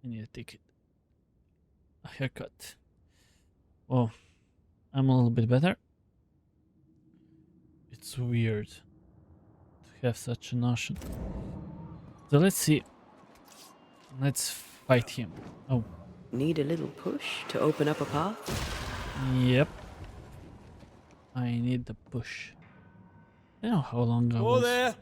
I need a ticket. A haircut. Oh, I'm a little bit better. It's weird to have such a notion. So let's see. Let's fight him. Oh, Need a little push to open up a path? yep. I need the push. I don't know how long I Oh will. there!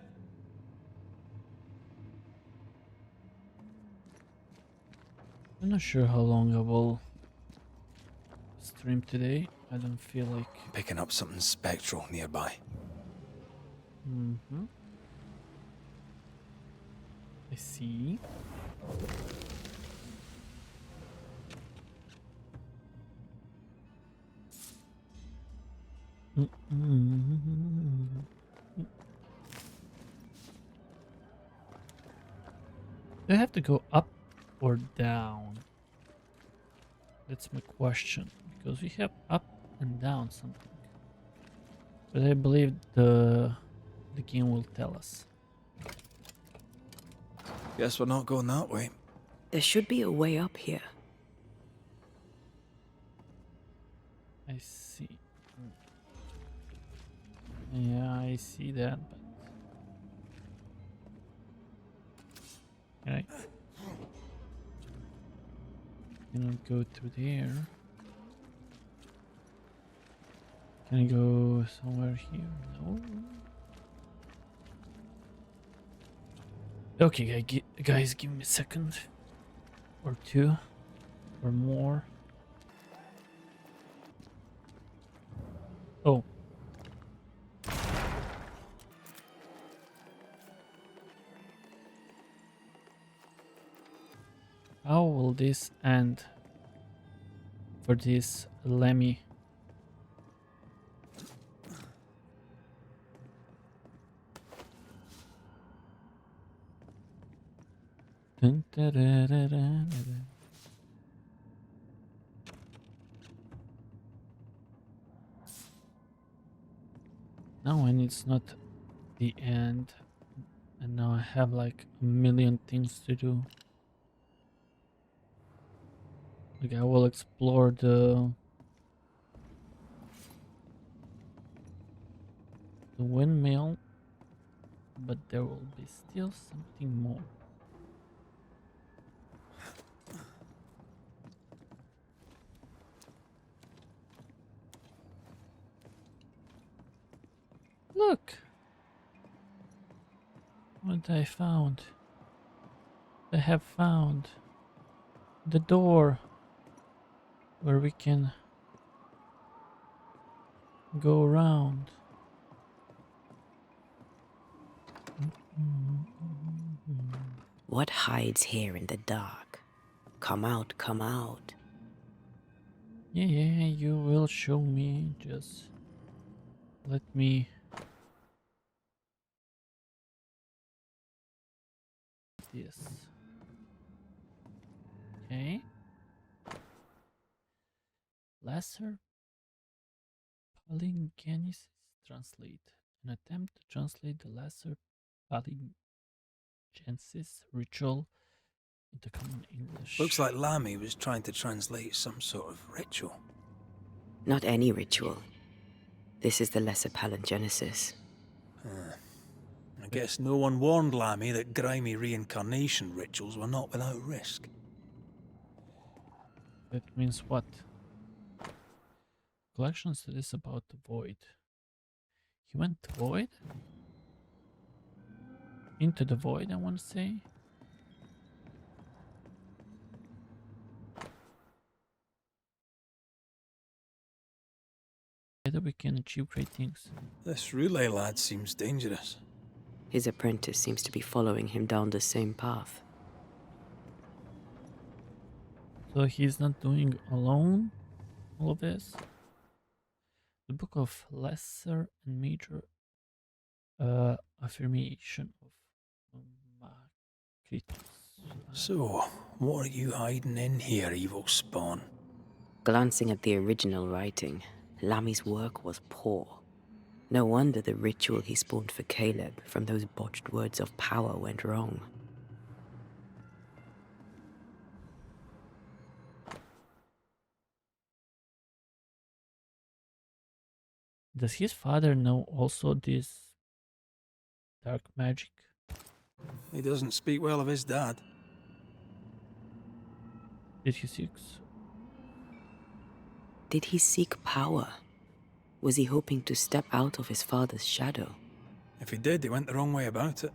I'm not sure how long I will stream today. I don't feel like. Picking up something spectral nearby. Mm-hmm. I see. Do I have to go up or down? That's my question. Because we have up and down something. But I believe the game will tell us. Guess we're not going that way. There should be a way up here. I see. Yeah, I see that, but can I cannot go through there? Can I go somewhere here? No. Okay, guys, give me a second or two or more. Oh. How will this end for this Lemmy? Dun, da, da, da, da, da, da. Now when it's not the end, and now I have like a million things to do. Like I will explore the windmill, but there will be still something more. Look what I found. I have found the door where we can go around. What hides here in the dark? Come out, come out. Yeah, you will show me. Just let me. This. Okay. Lesser palingenesis translate. An attempt to translate the lesser palingenesis ritual into common English. Looks like Lammy was trying to translate some sort of ritual. Not any ritual. This is the lesser palingenesis. I guess no one warned Lammy that grimy reincarnation rituals were not without risk. That means what? Collection studies about the void. He went to void? Into the void, I want to say. Together we can achieve great things. This relay lad seems dangerous. His apprentice seems to be following him down the same path. So he's not doing alone all of this. The Book of Lesser and Major Affirmation of Makritos. So, what are you hiding in here, evil spawn? Glancing at the original writing, Lammy's work was poor. No wonder the ritual he spawned for Caleb from those botched words of power went wrong. Does his father know also this dark magic? He doesn't speak well of his dad. Did he seek? Did he seek power? Was he hoping to step out of his father's shadow? If he did, he went the wrong way about it.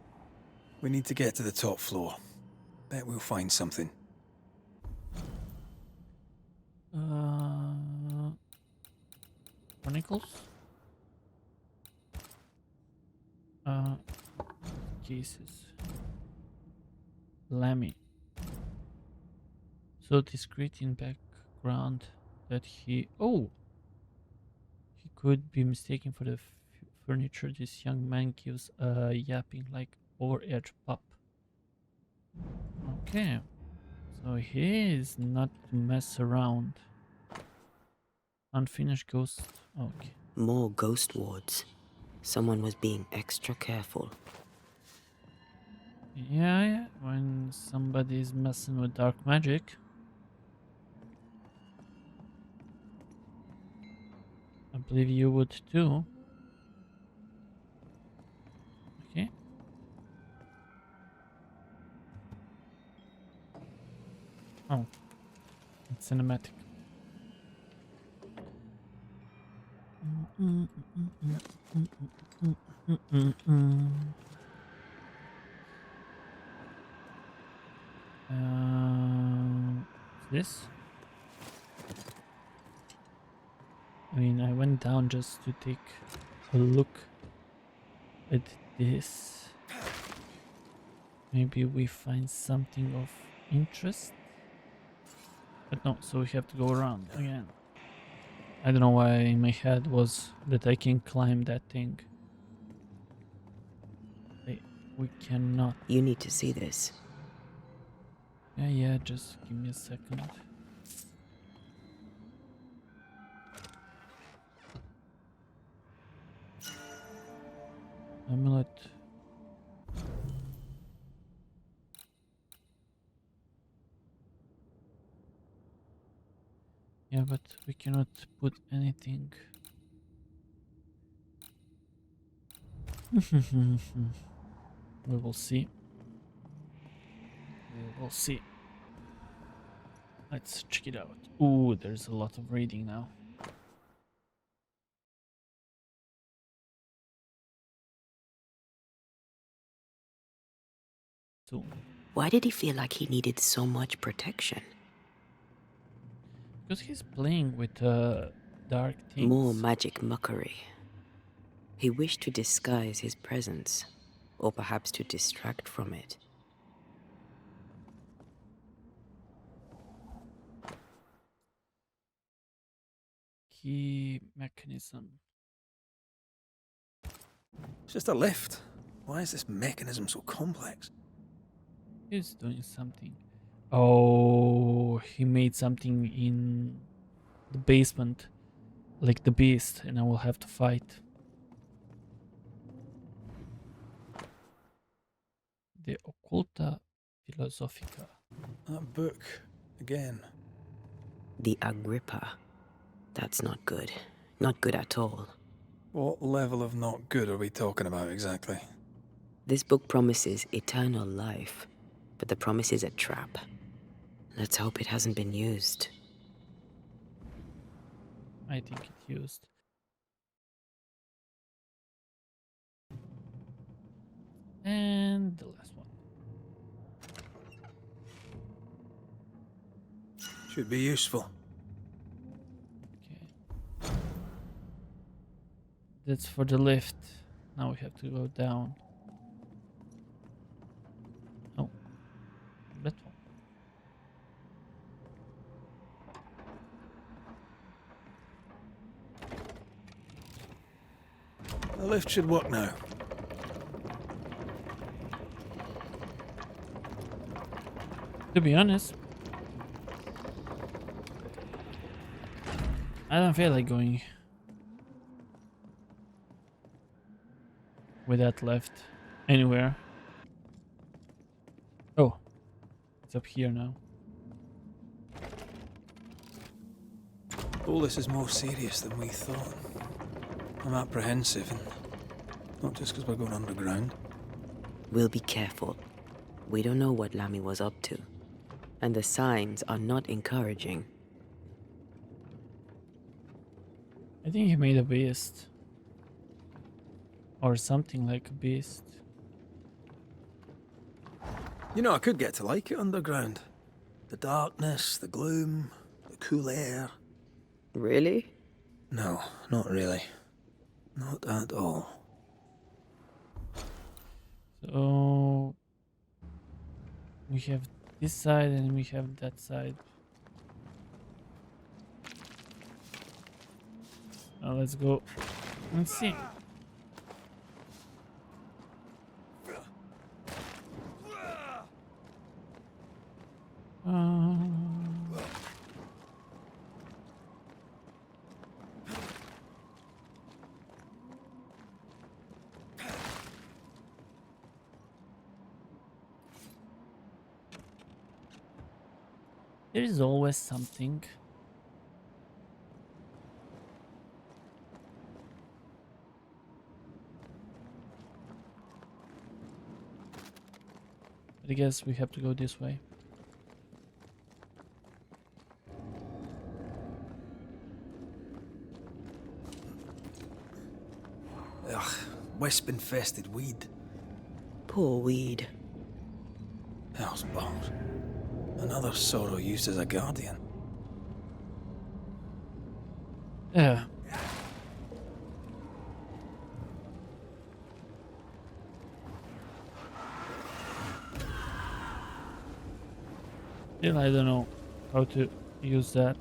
We need to get to the top floor. Bet we'll find something. Chronicles? Cases. Lammy. So discreet in background that he... Oh! He could be mistaken for the furniture. This young man gives a yapping like overage pup. Okay. So he is not to mess around. Unfinished ghost. Okay. More ghost wards. Someone was being extra careful. Yeah, when somebody is messing with dark magic. I believe you would too. Okay. Oh. It's cinematic. This? I mean, I went down just to take a look at this. Maybe we find something of interest. But no, so we have to go around again. I don't know why in my head was that I can climb that thing. We cannot. You need to see this. Yeah, just give me a second. Amulet. Yeah, but we cannot put anything. We will see. We will see. Let's check it out. Ooh, there's a lot of reading now. So, Why did he feel like he needed so much protection? because he's playing with dark things. More magic mockery. He wished to disguise his presence, or perhaps to distract from it. Key mechanism. It's just a lift. Why is this mechanism so complex? He's doing something. Oh, he made something in the basement, like the beast, and I will have to fight. The Occulta Philosophica. That book, again. The Agrippa. That's not good. Not good at all. What level of not good are we talking about exactly? This book promises eternal life, but the promise is a trap. Let's hope it hasn't been used. I think it used. And the last one. Should be useful. Okay. That's for the lift. Now we have to go down. Oh. That one. The lift should work now. To be honest, I don't feel like going with that left anywhere. Oh, it's up here now. All this is more serious than we thought. I'm apprehensive, and not just because we're going underground. We'll be careful. We don't know what Lammy was up to, and the signs are not encouraging. I think he made a beast. Or something like a beast. You know, I could get to like it underground. The darkness, the gloom, the cool air. Really? No, not really. Not at all. So we have this side and we have that side. Now let's go and see. There is always something. But I guess we have to go this way. Ugh, wisp-infested weed. Poor weed. Hell's balls. Another sorrow used as a guardian. Yeah. Still, I don't know how to use that.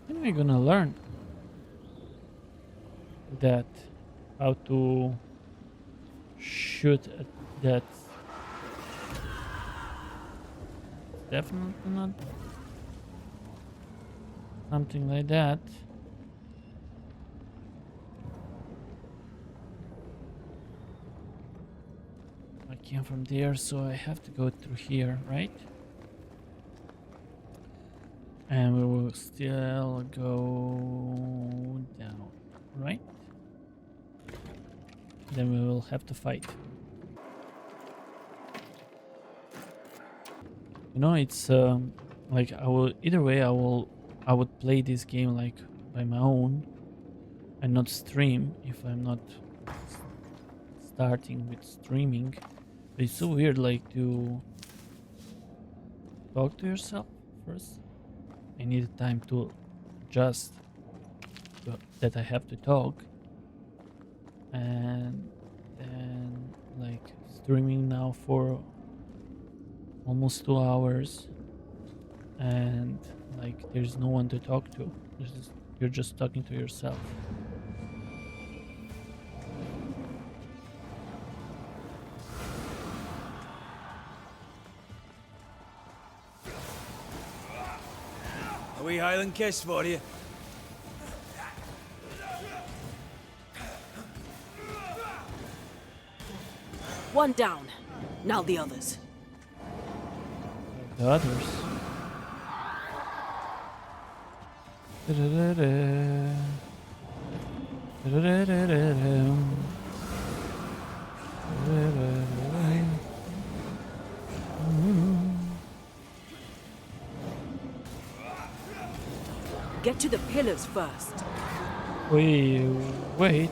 When are we gonna learn that? How to shoot at that? Definitely not something like that. I came from there, so I have to go through here, right? And we will still go down, right? Then we will have to fight. You know, it's like I will either way I would play this game like by my own and not stream if I'm not starting with streaming. But it's so weird like to talk to yourself first. I need time to adjust that I have to talk, and then like streaming now for almost 2 hours, and like there's no one to talk to. You're just talking to yourself. A wee Highland kiss for you. One down. Now the others. The others. Da-da-da-da. Da-da-da-da-da. Da-da-da-da-da. Get to the pillars first. Wait. Wait.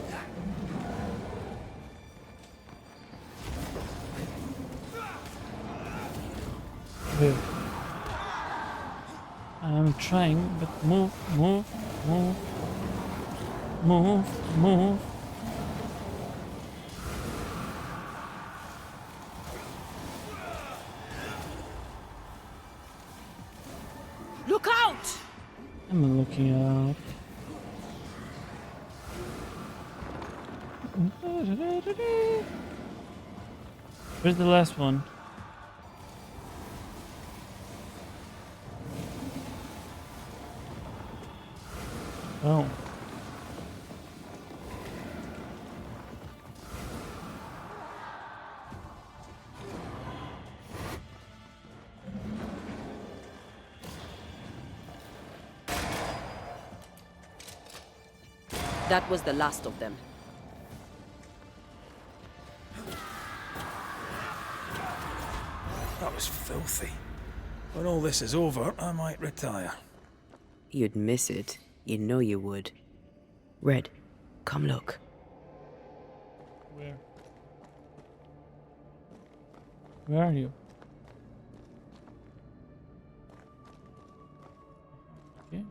I'm trying, but move. Look out! I'm looking out. Where's the last one? Oh. That was the last of them. That was filthy. When all this is over, I might retire. You'd miss it. You know you would. Red, come look. Where? Where are you? Okay.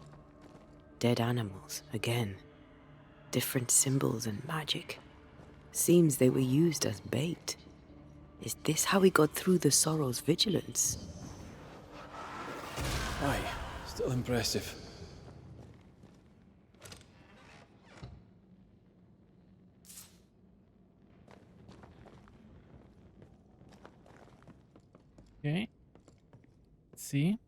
Dead animals, again. Different symbols and magic. Seems they were used as bait. Is this how we got through the Sorrow's vigilance? Aye, still impressive. Okay. Let's see.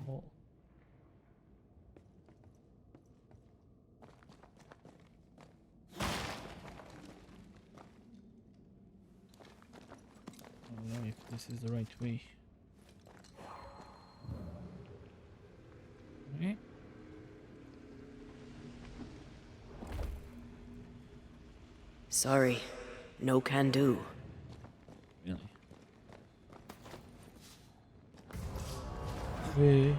Oh. I don't know if this is the right way. Okay. Sorry, no can do. Really? Wait.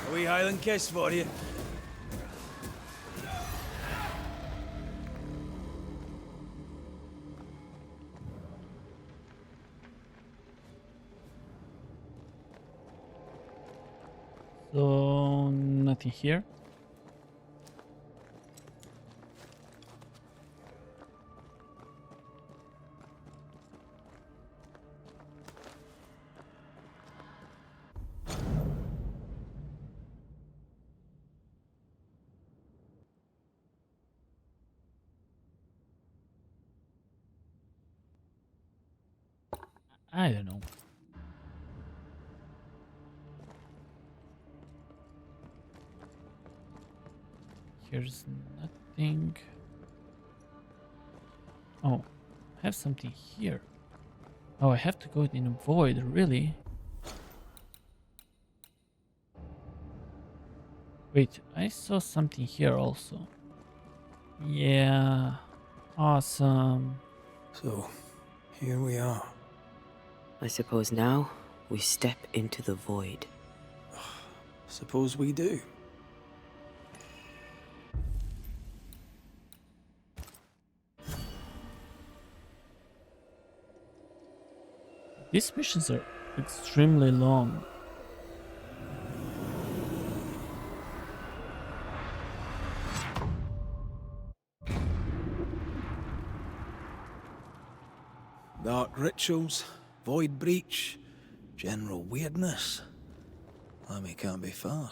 A wee Highland kiss for you. So nothing here. I don't know. Here's nothing. Oh, I have something here. Oh, I have to go in a void, really? Wait, I saw something here also. Yeah, awesome. So, here we are. I suppose now we step into the void. Suppose we do. These missions are extremely long. Dark rituals, void breach, general weirdness. Lammy can't be far.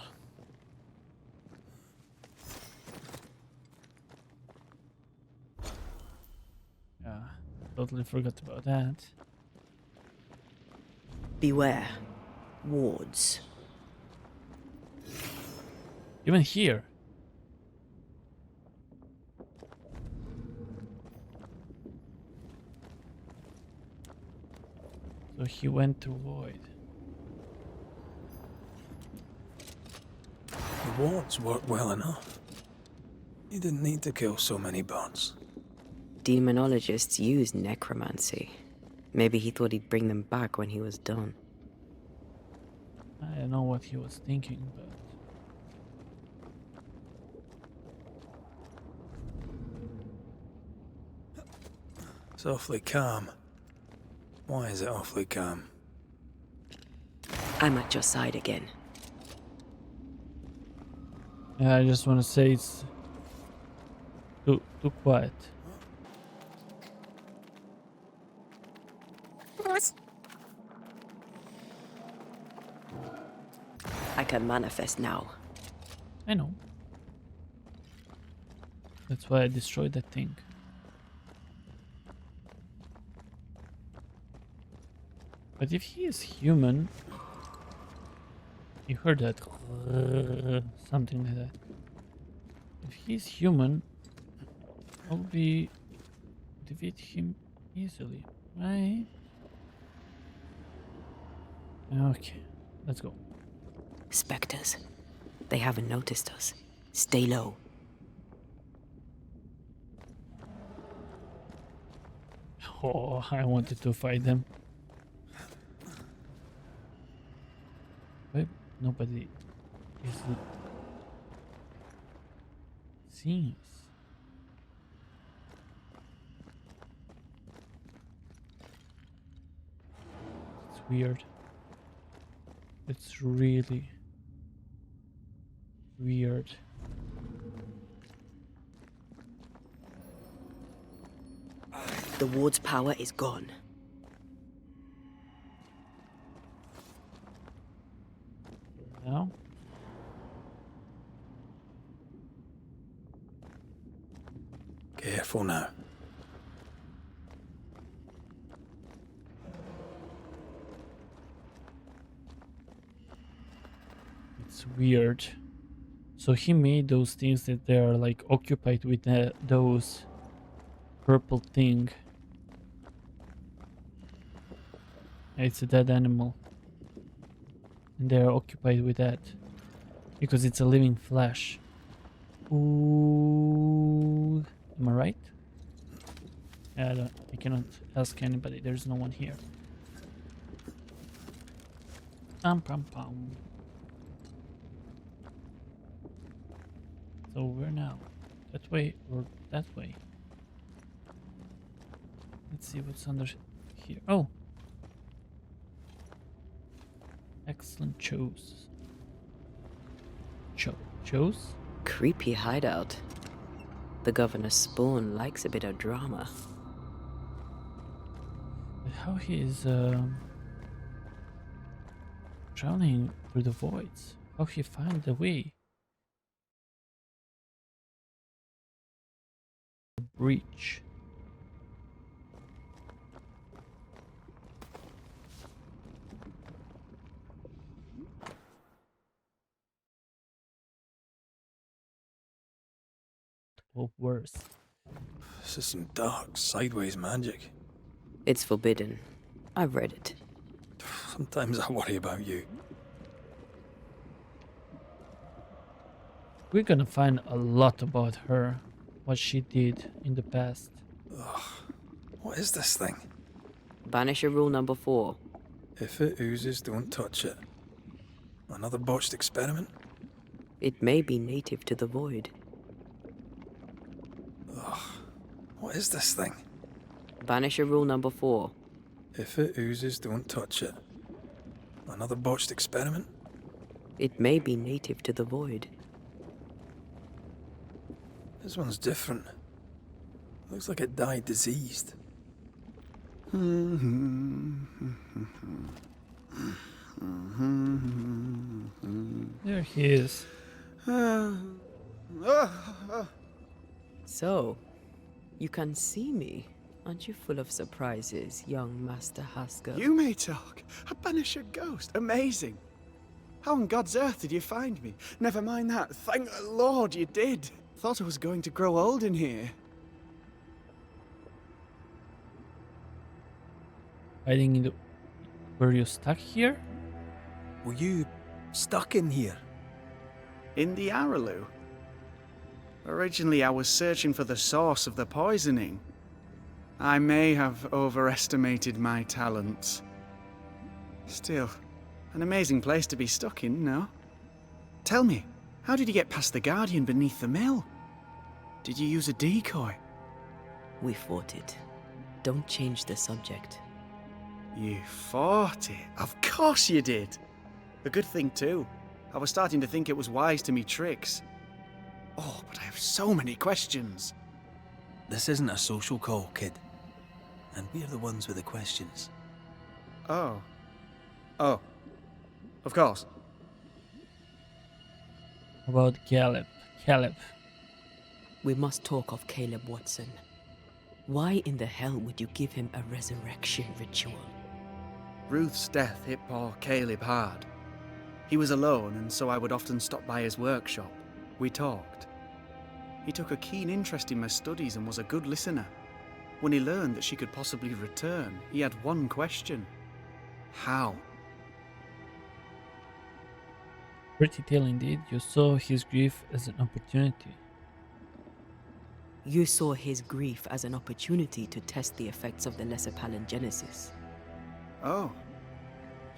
Yeah, totally forgot about that. Beware. Wards. Even here. So he went through void. The wards worked well enough. You didn't need to kill so many birds. Demonologists use necromancy. Maybe he thought he'd bring them back when he was done. I don't know what he was thinking, but It's awfully calm. Why is it awfully calm? I'm at your side again. Yeah, I just want to say it's too quiet. I can manifest now. I know. That's why I destroyed that thing. But if he is human, you heard that something like that. If he's human, I'll be defeat him easily, right? Okay, let's go. Spectres. They haven't noticed us. Stay low. Oh, I wanted to fight them. But nobody is seeing us. It's weird. It's really weird. The ward's power is gone. Now? Careful now. It's weird. So he made those things that they are like occupied with those purple thing. It's a dead animal. And they are occupied with that. Because it's a living flesh. Ooh. Am I right? Yeah, I cannot ask anybody. There's no one here. Pum pum pum. So where now? That way or that way? Let's see what's under here. Oh! Excellent chose. Chose? Creepy hideout. The governor's spawn likes a bit of drama. But how he is traveling through the voids? How he found the way? The breach. Or worse. This is some dark, sideways magic. It's forbidden. I've read it. Sometimes I worry about you. We're gonna find a lot about her, what she did in the past. Ugh. What is this thing? Banisher rule number 4. If it oozes, don't touch it. Another botched experiment? It may be native to the void. Ugh. What is this thing? Banisher rule number 4. If it oozes, don't touch it. Another botched experiment? It may be native to the void. This one's different. Looks like it died diseased. There he is. So, you can see me. Aren't you full of surprises, young Master Haskell? You may talk. A Banisher ghost. Amazing. How on God's earth did you find me? Never mind that. Thank the Lord you did. Thought I was going to grow old in here. Hiding in the... Were you stuck here? Were you stuck in here? In the Araloo. Originally, I was searching for the source of the poisoning. I may have overestimated my talents. Still, an amazing place to be stuck in, no? Tell me, how did you get past the Guardian beneath the mill? Did you use a decoy? We fought it. Don't change the subject. You fought it. Of course you did. A good thing, too. I was starting to think it was wise to me tricks. Oh, but I have so many questions. This isn't a social call, kid. And we're the ones with the questions. Oh. Oh. Of course. About Caleb. Caleb. We must talk of Caleb Watson. Why in the hell would you give him a resurrection ritual? Ruth's death hit poor Caleb hard. He was alone, and so I would often stop by his workshop. We talked. He took a keen interest in my studies and was a good listener. When he learned that she could possibly return, he had one question. How? Pretty tale indeed. You saw his grief as an opportunity. You saw his grief as an opportunity to test the effects of the Lesser Palingenesis. Oh.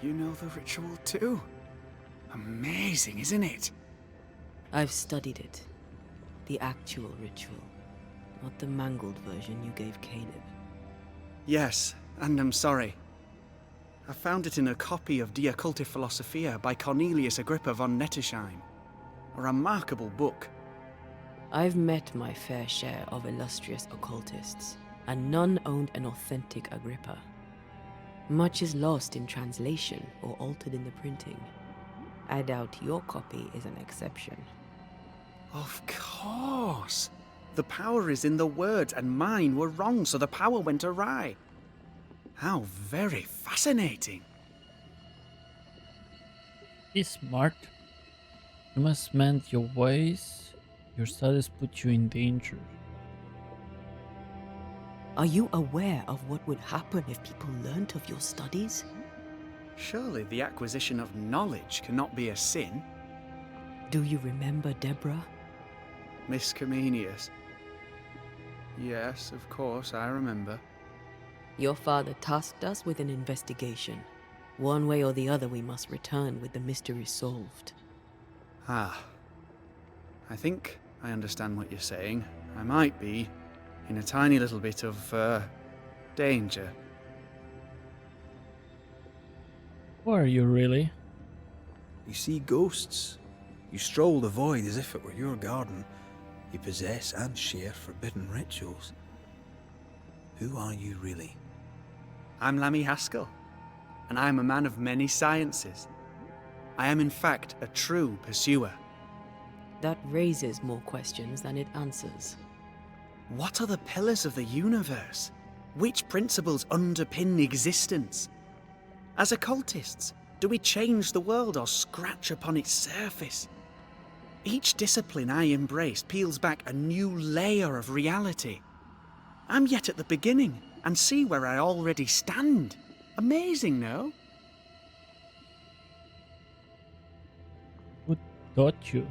You know the ritual too? Amazing, isn't it? I've studied it. The actual ritual, not the mangled version you gave Caleb. Yes, and I'm sorry. I found it in a copy of De Occulti Philosophia by Cornelius Agrippa von Nettesheim. A remarkable book. I've met my fair share of illustrious occultists, and none owned an authentic Agrippa. Much is lost in translation or altered in the printing. I doubt your copy is an exception. Of course. The power is in the words, and mine were wrong, so the power went awry. How very fascinating. Be smart. You must mend your ways. Your studies put you in danger. Are you aware of what would happen if people learnt of your studies? Surely the acquisition of knowledge cannot be a sin. Do you remember Deborah? Miss Comenius. Yes, of course, I remember. Your father tasked us with an investigation. One way or the other, we must return with the mystery solved. Ah. I think I understand what you're saying. I might be in a tiny little bit of, danger. Who are you really? You see ghosts. You stroll the void as if it were your garden. You possess and share forbidden rituals. Who are you really? I'm Lammy Haskell, and I am a man of many sciences. I am in fact a true pursuer. That raises more questions than it answers. What are the pillars of the universe? Which principles underpin existence? As occultists, do we change the world or scratch upon its surface? Each discipline I embrace peels back a new layer of reality. I'm yet at the beginning, and see where I already stand. Amazing, no? Who taught you?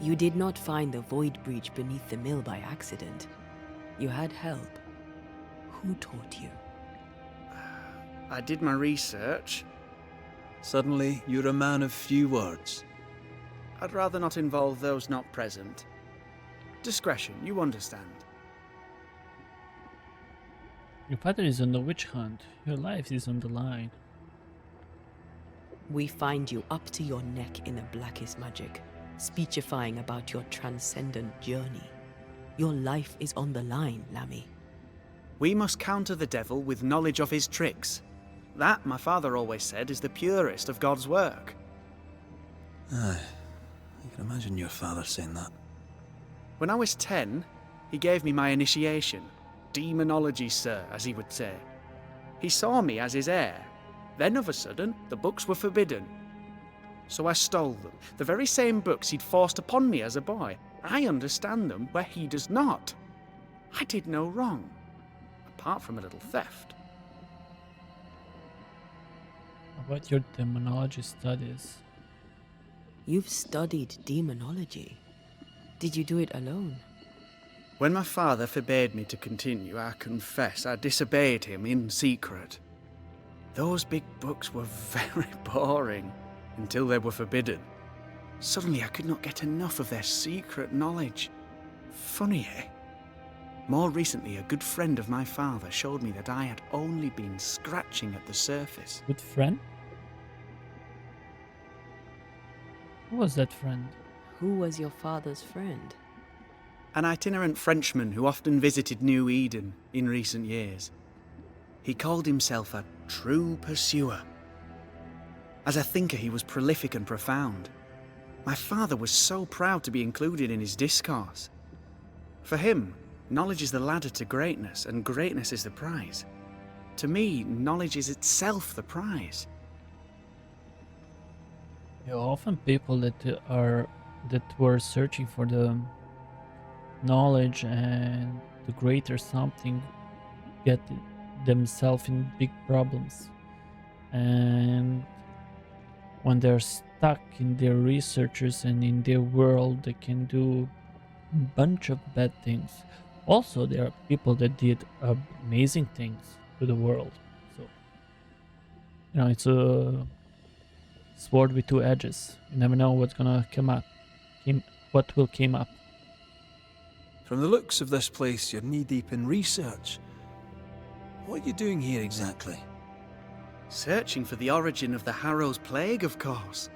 You did not find the void breach beneath the mill by accident. You had help. Who taught you? I did my research. Suddenly, you're a man of few words. I'd rather not involve those not present. Discretion, you understand. Your father is on the witch hunt. Your life is on the line. We find you up to your neck in the blackest magic, speechifying about your transcendent journey. Your life is on the line, Lammy. We must counter the devil with knowledge of his tricks. That, my father always said, is the purest of God's work. Aye. I can imagine your father saying that. When I was 10, he gave me my initiation. Demonology, sir, as he would say. He saw me as his heir. Then, of a sudden, the books were forbidden. So I stole them. The very same books he'd forced upon me as a boy. I understand them where he does not. I did no wrong, apart from a little theft. About your demonology studies. You've studied demonology. Did you do it alone? When my father forbade me to continue, I confess I disobeyed him in secret. Those big books were very boring until they were forbidden. Suddenly I could not get enough of their secret knowledge. Funny, eh? More recently, a good friend of my father showed me that I had only been scratching at the surface. Good friend? Who was that friend? Who was your father's friend? An itinerant Frenchman who often visited New Eden in recent years. He called himself a true pursuer. As a thinker, he was prolific and profound. My father was so proud to be included in his discourse. For him, knowledge is the ladder to greatness, and greatness is the prize. To me, knowledge is itself the prize. Yeah, often people that were searching for the knowledge and the greater something get themselves in big problems, and when they're stuck in their researches and in their world, they can do a bunch of bad things. Also, there are people that did amazing things to the world. So, it's a sword with two edges. You never know what's gonna come up. What will come up. From the looks of this place, you're knee-deep in research. What are you doing here exactly? Searching for the origin of the Harrow's plague, of course.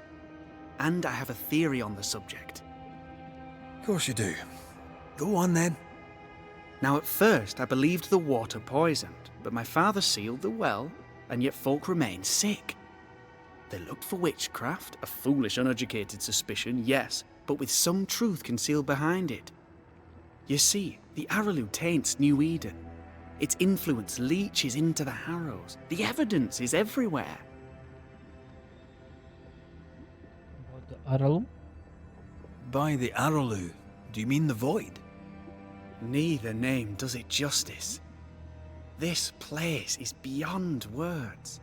And I have a theory on the subject. Of course you do. Go on then. Now, at first, I believed the water poisoned, but my father sealed the well, and yet folk remained sick. They looked for witchcraft, a foolish, uneducated suspicion, yes, but with some truth concealed behind it. You see, the Araloo taints New Eden. Its influence leaches into the Harrows. The evidence is everywhere. About the Aralum? By the Araloo, do you mean the Void? Neither name does it justice. This place is beyond words.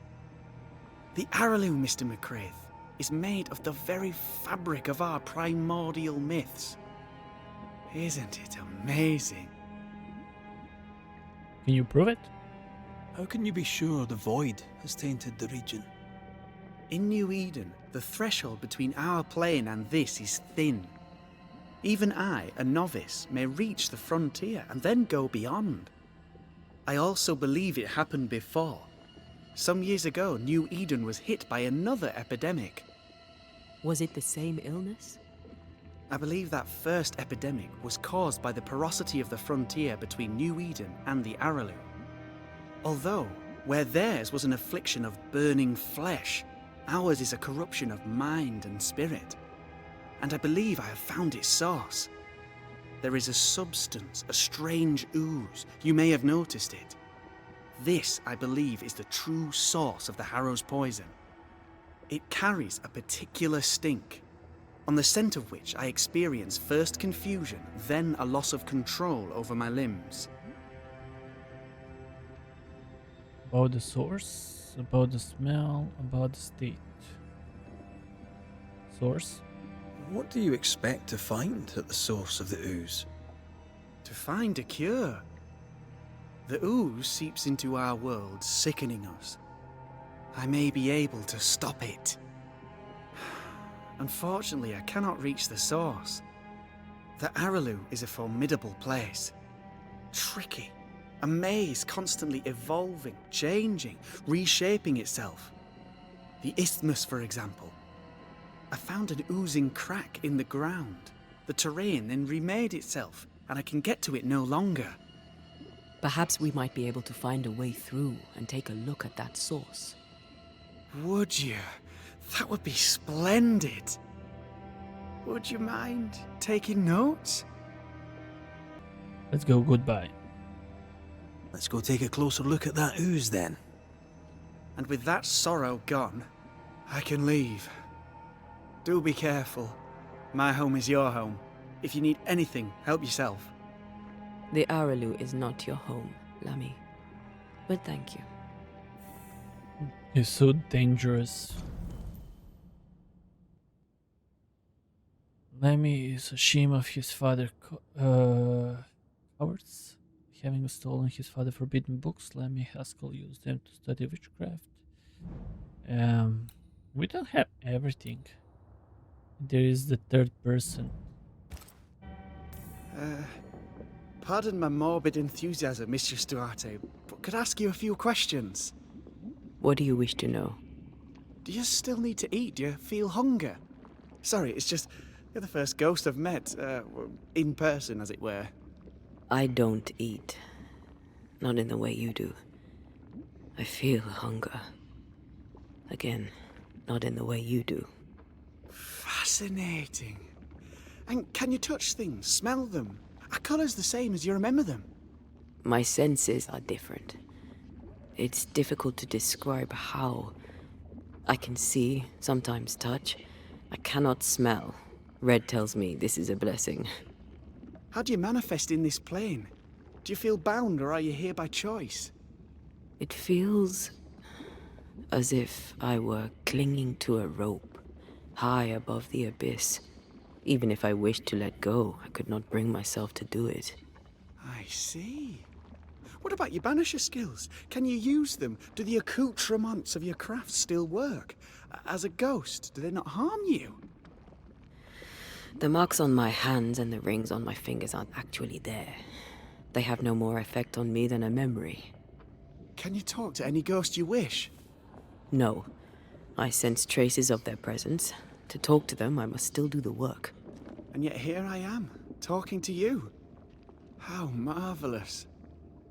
The Araloo, Mr. McCraith, is made of the very fabric of our primordial myths. Isn't it amazing? Can you prove it? How can you be sure the Void has tainted the region? In New Eden, the threshold between our plane and this is thin. Even I, a novice, may reach the frontier and then go beyond. I also believe it happened before. Some years ago, New Eden was hit by another epidemic. Was it the same illness? I believe that first epidemic was caused by the porosity of the frontier between New Eden and the Araloo. Although, where theirs was an affliction of burning flesh, ours is a corruption of mind and spirit. And I believe I have found its source. There is a substance, a strange ooze. You may have noticed it. This, I believe, is the true source of the Harrow's poison. It carries a particular stink, on the scent of which I experience first confusion, then a loss of control over my limbs. About the source, about the smell, about the state. Source? What do you expect to find at the source of the ooze? To find a cure. The ooze seeps into our world, sickening us. I may be able to stop it. Unfortunately, I cannot reach the source. The Araloo is a formidable place. Tricky. A maze constantly evolving, changing, reshaping itself. The isthmus, for example. I found an oozing crack in the ground. The terrain then remade itself, and I can get to it no longer. Perhaps we might be able to find a way through and take a look at that source. Would you? That would be splendid. Would you mind taking notes? Let's go goodbye. Let's go take a closer look at that ooze then. And with that sorrow gone, I can leave. Do be careful. My home is your home. If you need anything, help yourself. The Araloo is not your home, Lammy. But thank you. He's so dangerous. Lemmy is ashamed of his father cowards. Having stolen his father's forbidden books, Lemmy Haskell used them to study witchcraft. We don't have everything. There is the third person. Pardon my morbid enthusiasm, Mistress Duarte, but could I ask you a few questions? What do you wish to know? Do you still need to eat? Do you feel hunger? Sorry, it's just you're the first ghost I've met, in person, as it were. I don't eat. Not in the way you do. I feel hunger. Again, not in the way you do. Fascinating. And can you touch things, smell them? Are colours the same as you remember them? My senses are different. It's difficult to describe how. I can see, sometimes touch. I cannot smell. Red tells me this is a blessing. How do you manifest in this plane? Do you feel bound, or are you here by choice? It feels as if I were clinging to a rope, high above the abyss. Even if I wished to let go, I could not bring myself to do it. I see. What about your banisher skills? Can you use them? Do the accoutrements of your craft still work? As a ghost, do they not harm you? The marks on my hands and the rings on my fingers aren't actually there. They have no more effect on me than a memory. Can you talk to any ghost you wish? No. I sense traces of their presence. To talk to them, I must still do the work. And yet here I am, talking to you. How marvelous.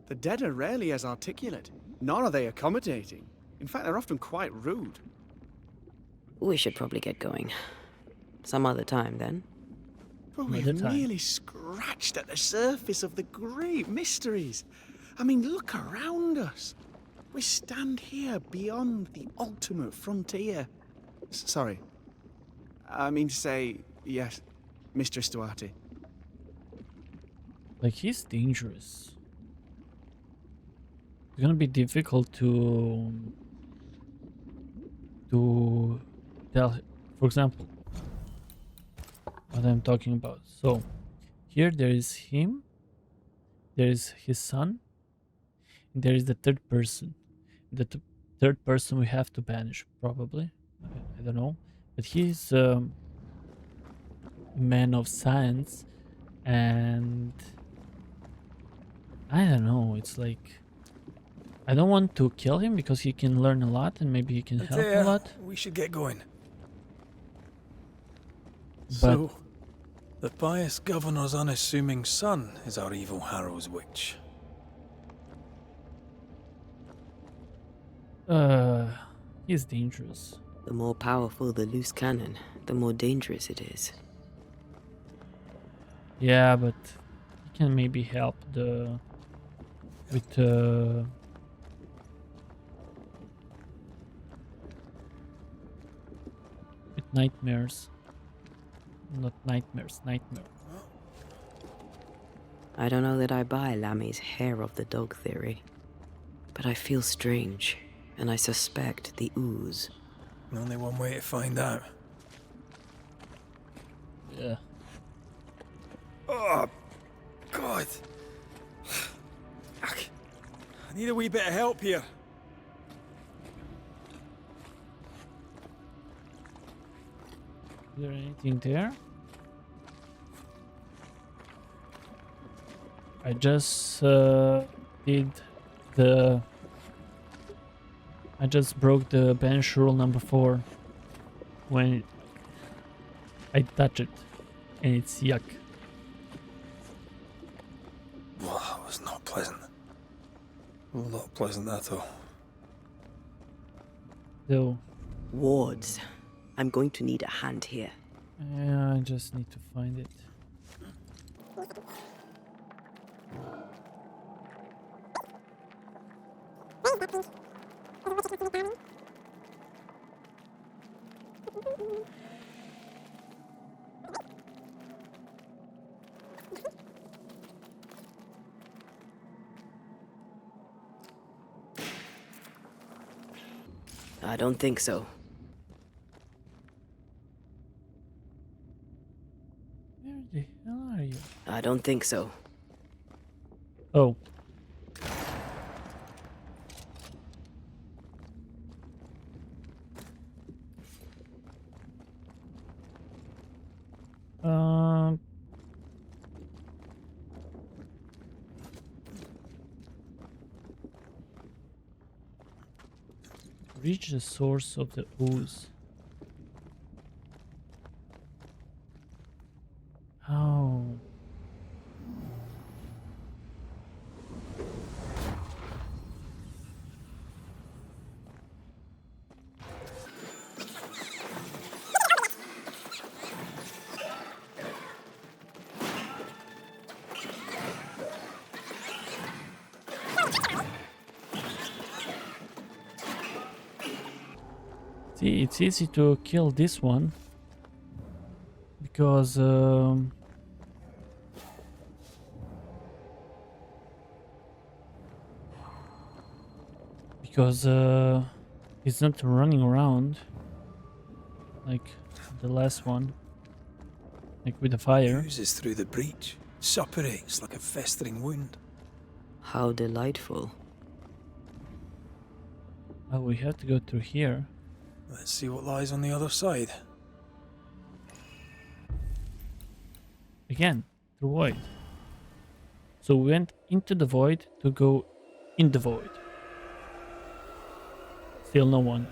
The dead are rarely as articulate, nor are they accommodating. In fact, they're often quite rude. We should probably get going. Some other time, then. But Another we've time. merely scratched at the surface of the great mysteries. I mean, look around us. We stand here beyond the ultimate frontier. Sorry. I mean to say, yes, Mistress Duarte. Like, he's dangerous. It's gonna be difficult to tell, for example, what I'm talking about. So here there is him, there is his son, and there is the third person. The third person we have to banish, probably. I don't know, but he's a man of science, and I don't know. It's like, I don't want to kill him because he can learn a lot and maybe he can help a Antea, lot. we should get going. But So, the pious governor's unassuming son is our evil Harrow's witch. he's dangerous. The more powerful the loose cannon, the more dangerous it is. Yeah, but he can maybe help with nightmares. Not nightmares, nightmare. I don't know that I buy Lammy's hair of the dog theory. But I feel strange, and I suspect the ooze. Only one way to find out. Yeah. Oh, God. I need a wee bit of help here. Is there anything there? I just did the. I just broke the bench rule number 4 when I touch it, and it's yuck. Well, that was not pleasant. Not pleasant at all. So Wards. I'm going to need a hand here. yeah, I just need to find it. I don't think so. Where the hell are you? I don't think so. Oh. Reach the source of the ooze. How? See, it's easy to kill this one because it's not running around like the last one, like with the fire. Oozes through the breach, suppurates like a festering wound. How delightful. Oh, we have to go through here. Let's see what lies on the other side. Again, the void. So we went into the void to go in the void. Still no one.